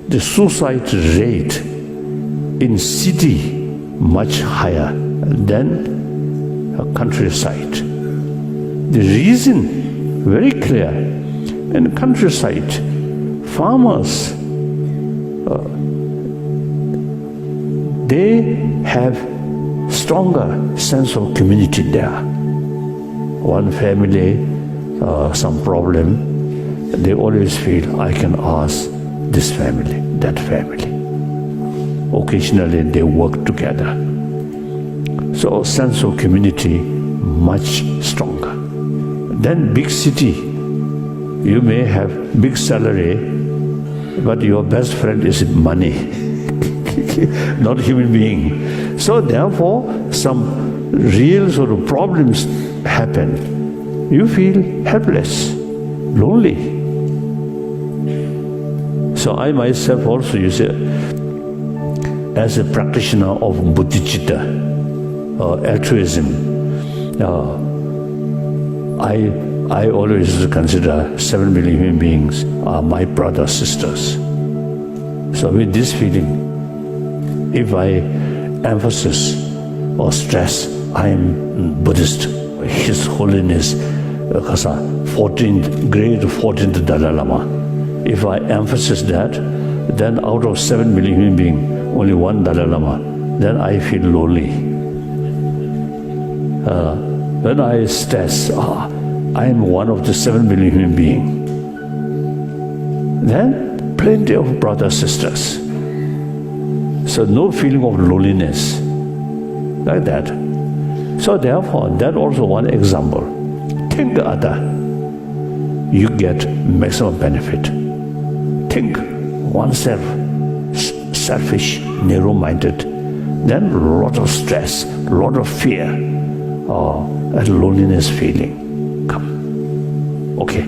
The suicide rate in city much higher than countryside. The reason very clear. In countryside, farmers, they have stronger sense of community there. One family, some problem, they always feel I can ask this family, that family. Occasionally they work together. So sense of community much stronger. Then big city, you may have big salary, but your best friend is money, not human being. So therefore, some real sort of problems happen. You feel helpless, lonely. So I myself also, you say, as a practitioner of bodhicitta, altruism, I always consider 7 billion human beings are my brothers, sisters. So with this feeling, if I emphasize or stress, I am Buddhist, His Holiness Kasa, 14th, grade 14th Dalai Lama. If I emphasize that, then out of 7 million human beings, only one Dalai Lama, then I feel lonely. When I stress, I am one of the 7 billion human beings, then plenty of brothers, sisters. So no feeling of loneliness, like that. So therefore, that also one example. Think other, you get maximum benefit. Think oneself, selfish, narrow-minded, then a lot of stress, a lot of fear, and loneliness feeling come. Okay.